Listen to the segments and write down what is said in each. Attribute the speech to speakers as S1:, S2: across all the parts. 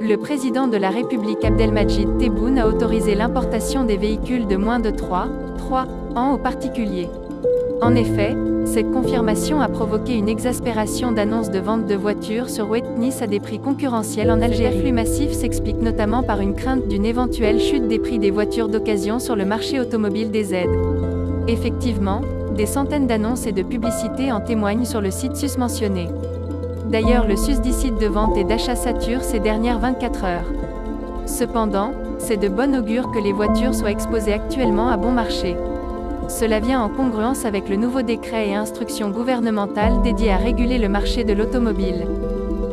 S1: le président de la République Abdelmadjid Tebboune a autorisé l'importation des véhicules de moins de 3 ans aux particuliers. En effet, cette confirmation a provoqué une exaspération d'annonces de vente de voitures sur Witness à des prix concurrentiels en Algérie. Cet afflux massif s'explique notamment par une crainte d'une éventuelle chute des prix des voitures d'occasion sur le marché automobile des aides. Effectivement, des centaines d'annonces et de publicités en témoignent sur le site susmentionné. D'ailleurs, le susdit de vente et d'achat sature ces dernières 24 heures. Cependant, c'est de bon augure que les voitures soient exposées actuellement à bon marché. Cela vient en congruence avec le nouveau décret et instructions gouvernementales dédiées à réguler le marché de l'automobile.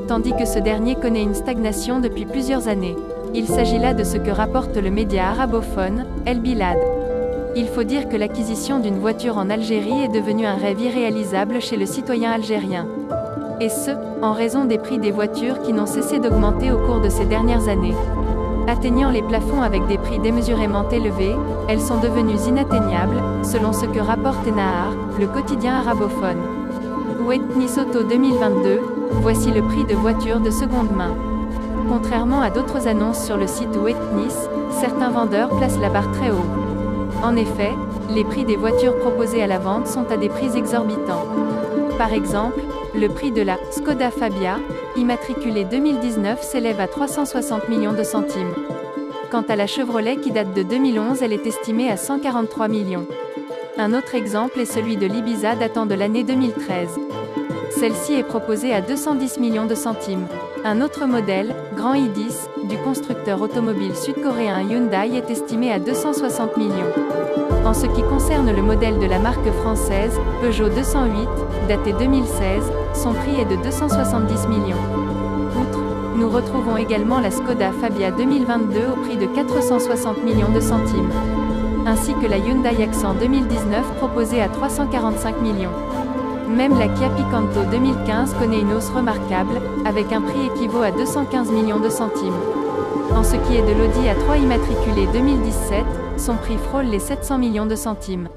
S1: Tandis que ce dernier connaît une stagnation depuis plusieurs années. Il s'agit là de ce que rapporte le média arabophone, El Bilad. Il faut dire que l'acquisition d'une voiture en Algérie est devenue un rêve irréalisable chez le citoyen algérien. Et ce, en raison des prix des voitures qui n'ont cessé d'augmenter au cours de ces dernières années. Atteignant les plafonds avec des prix démesurément élevés, elles sont devenues inatteignables, selon ce que rapporte Nahar, le quotidien arabophone. Witness Auto 2022, voici le prix de voitures de seconde main. Contrairement à d'autres annonces sur le site Witness, certains vendeurs placent la barre très haut. En effet, les prix des voitures proposées à la vente sont à des prix exorbitants. Par exemple, le prix de la Skoda Fabia, immatriculée 2019, s'élève à 360 millions de centimes. Quant à la Chevrolet qui date de 2011, elle est estimée à 143 millions. Un autre exemple est celui de l'Ibiza datant de l'année 2013. Celle-ci est proposée à 210 millions de centimes. Un autre modèle, Grand i10, du constructeur automobile sud-coréen Hyundai est estimé à 260 millions. En ce qui concerne le modèle de la marque française, Peugeot 208, daté 2016, son prix est de 270 millions. Outre, nous retrouvons également la Skoda Fabia 2022 au prix de 460 millions de centimes. Ainsi que la Hyundai Accent 2019 proposée à 345 millions. Même la Kia Picanto 2015 connaît une hausse remarquable, avec un prix équivaut à 215 millions de centimes. En ce qui est de l'Audi A3 immatriculé 2017, son prix frôle les 700 millions de centimes.